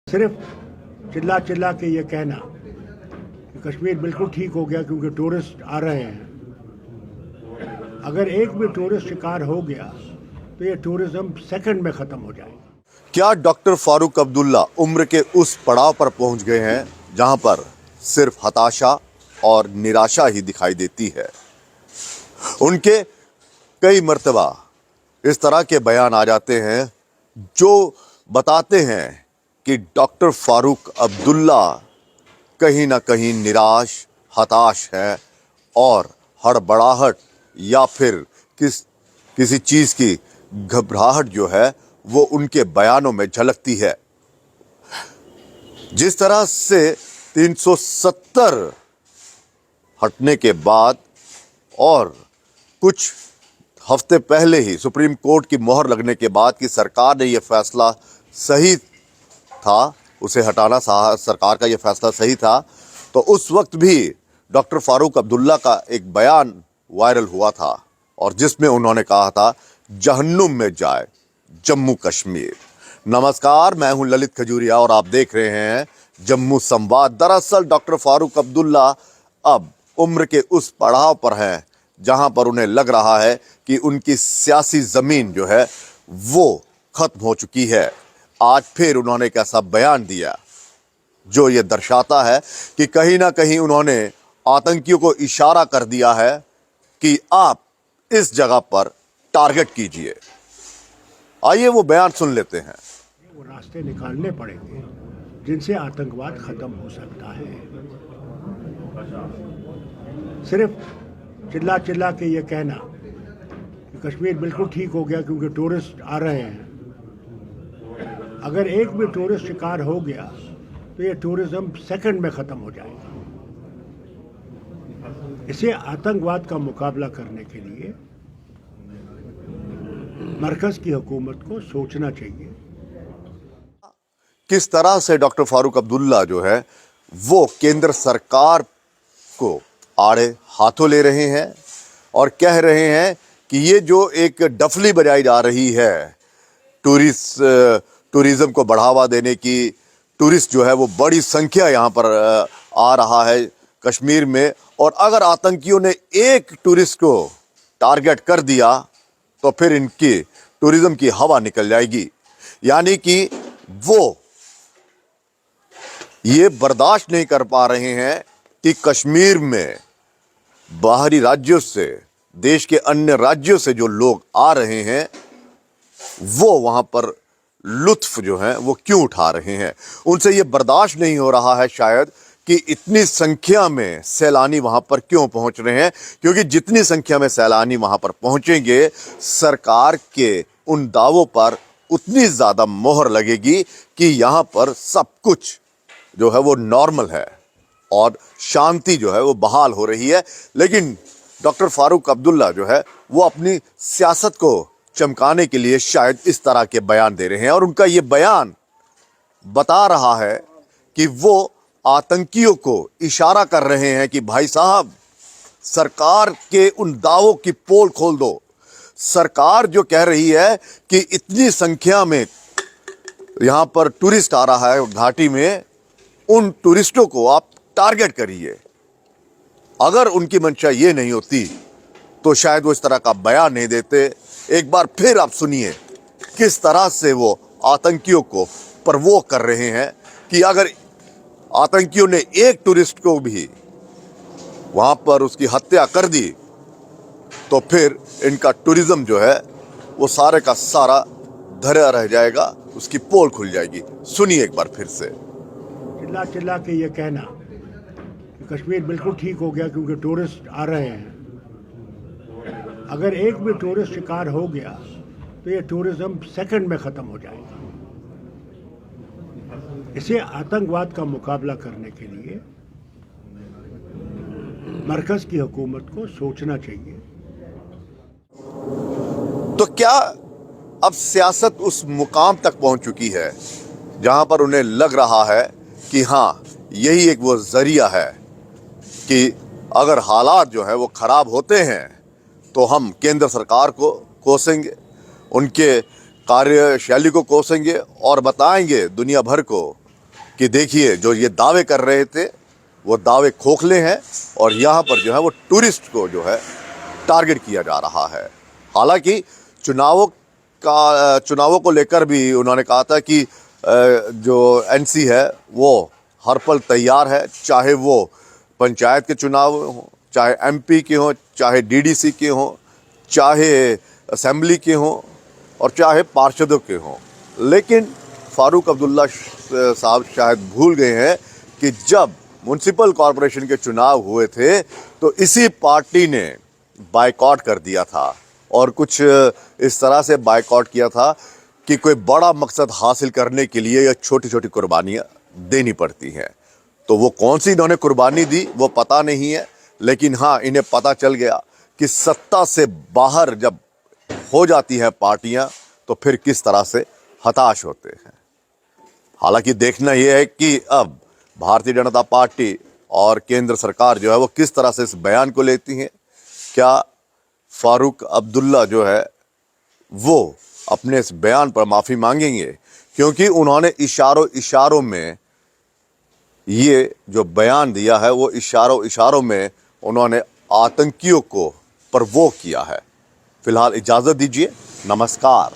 सिर्फ चिल्ला चिल्ला के ये कहना कि कश्मीर बिल्कुल ठीक हो गया क्योंकि टूरिस्ट आ रहे हैं, अगर एक भी टूरिस्ट शिकार हो गया तो ये टूरिज्म सेकंड में ख़त्म हो जाएगा। क्या डॉक्टर फारूक अब्दुल्ला उम्र के उस पड़ाव पर पहुंच गए हैं जहां पर सिर्फ हताशा और निराशा ही दिखाई देती है? उनके कई मर्तबा इस तरह के बयान आ जाते हैं जो बताते हैं कि डॉक्टर फारूक अब्दुल्ला कहीं ना कहीं निराश, हताश है और हड़बड़ाहट या फिर किसी चीज़ की घबराहट जो है वो उनके बयानों में झलकती है। जिस तरह से 370 हटने के बाद और कुछ हफ्ते पहले ही सुप्रीम कोर्ट की मोहर लगने के बाद कि सरकार ने यह फैसला सही था, उसे हटाना सरकार का यह फैसला सही था, तो उस वक्त भी डॉक्टर फारूक अब्दुल्ला का एक बयान वायरल हुआ था और जिसमें उन्होंने कहा था जहन्नुम में जाए जम्मू कश्मीर। नमस्कार, मैं हूं ललित खजूरिया और आप देख रहे हैं जम्मू संवाद। दरअसल डॉक्टर फारूक अब्दुल्ला अब उम्र के उस पड़ाव पर हैं जहां पर उन्हें लग रहा है कि उनकी सियासी ज़मीन जो है वो ख़त्म हो चुकी है। आज फिर उन्होंने एक ऐसा बयान दिया जो ये दर्शाता है कि कहीं ना कहीं उन्होंने आतंकियों को इशारा कर दिया है कि आप इस जगह पर टारगेट कीजिए। आइए वो बयान सुन लेते हैं। वो रास्ते निकालने पड़ेंगे जिनसे आतंकवाद ख़त्म हो सकता है। सिर्फ चिल्ला चिल्ला के ये कहना कि कश्मीर बिल्कुल ठीक हो गया क्योंकि टूरिस्ट आ रहे हैं, अगर एक भी टूरिस्ट शिकार हो गया तो ये टूरिज्म सेकंड में ख़त्म हो जाएगा। इसे आतंकवाद का मुकाबला करने के लिए मरकज़ की हुकूमत को सोचना चाहिए। किस तरह से डॉक्टर फारूक अब्दुल्ला जो है वो केंद्र सरकार को आड़े हाथों ले रहे हैं और कह रहे हैं कि ये जो एक डफली बजाई जा रही है टूरिज्म को बढ़ावा देने की, टूरिस्ट जो है वो बड़ी संख्या यहाँ पर आ रहा है कश्मीर में, और अगर आतंकियों ने एक टूरिस्ट को टारगेट कर दिया तो फिर इनकी टूरिज्म की हवा निकल जाएगी। यानी कि वो ये बर्दाश्त नहीं कर पा रहे हैं कि कश्मीर में बाहरी राज्यों से, देश के अन्य राज्यों से जो लोग आ रहे हैं वो वहाँ पर लुत्फ जो है वो क्यों उठा रहे हैं। उनसे ये बर्दाश्त नहीं हो रहा है शायद कि इतनी संख्या में सैलानी वहाँ पर क्यों पहुँच रहे हैं, क्योंकि जितनी संख्या में सैलानी वहाँ पर पहुँचेंगे सरकार के उन दावों पर उतनी ज़्यादा मोहर लगेगी कि यहाँ पर सब कुछ जो है वो नॉर्मल है और शांति जो है वो बहाल हो रही है। लेकिन डॉक्टर फारूक अब्दुल्ला जो है वो अपनी सियासत को चमकाने के लिए शायद इस तरह के बयान दे रहे हैं और उनका ये बयान बता रहा है कि वो आतंकियों को इशारा कर रहे हैं कि भाई साहब सरकार के उन दावों की पोल खोल दो। सरकार जो कह रही है कि इतनी संख्या में यहाँ पर टूरिस्ट आ रहा है घाटी में, उन टूरिस्टों को आप टारगेट करिए। अगर उनकी मंशा ये नहीं होती तो शायद वो इस तरह का बयान नहीं देते। एक बार फिर आप सुनिए किस तरह से वो आतंकियों को प्रवोक कर रहे हैं कि अगर आतंकियों ने एक टूरिस्ट को भी वहाँ पर उसकी हत्या कर दी तो फिर इनका टूरिज्म जो है वो सारे का सारा धरा रह जाएगा, उसकी पोल खुल जाएगी। सुनिए एक बार फिर से। चिल्ला चिल्ला के ये कहना कि कश्मीर बिल्कुल ठीक हो गया क्योंकि टूरिस्ट आ रहे हैं, अगर एक भी टूरिस्ट शिकार हो गया तो ये टूरिज्म सेकंड में ख़त्म हो जाएगा। इसे आतंकवाद का मुकाबला करने के लिए मरकज़ की हुकूमत को सोचना चाहिए। तो क्या अब सियासत उस मुकाम तक पहुंच चुकी है जहां पर उन्हें लग रहा है कि हाँ यही एक वो जरिया है कि अगर हालात जो है वो ख़राब होते हैं तो हम केंद्र सरकार को कोसेंगे, उनके कार्यशैली को कोसेंगे और बताएंगे दुनिया भर को कि देखिए जो ये दावे कर रहे थे वो दावे खोखले हैं और यहाँ पर जो है वो टूरिस्ट को जो है टारगेट किया जा रहा है। हालांकि चुनावों को लेकर भी उन्होंने कहा था कि जो एनसी है वो हर पल तैयार है, चाहे वो पंचायत के चुनाव हों, चाहे एमपी के हों, चाहे डीडीसी के हों, चाहे असेंबली के हों और चाहे पार्षदों के हों। लेकिन फारूक अब्दुल्ला साहब शायद भूल गए हैं कि जब म्युनिसिपल कॉरपोरेशन के चुनाव हुए थे तो इसी पार्टी ने बायकॉट कर दिया था और कुछ इस तरह से बायकॉट किया था कि कोई बड़ा मकसद हासिल करने के लिए यह छोटी छोटी कुर्बानियाँ देनी पड़ती हैं। तो वो कौन सी इन्होंने कुर्बानी दी वो पता नहीं है, लेकिन हाँ इन्हें पता चल गया कि सत्ता से बाहर जब हो जाती हैं पार्टियां तो फिर किस तरह से हताश होते हैं। हालांकि देखना यह है कि अब भारतीय जनता पार्टी और केंद्र सरकार जो है वो किस तरह से इस बयान को लेती हैं। क्या फारूक अब्दुल्ला जो है वो अपने इस बयान पर माफ़ी मांगेंगे, क्योंकि उन्होंने इशारों में ये जो बयान दिया है वो इशारों में उन्होंने आतंकियों को प्रवोक किया है। फिलहाल इजाज़त दीजिए, नमस्कार।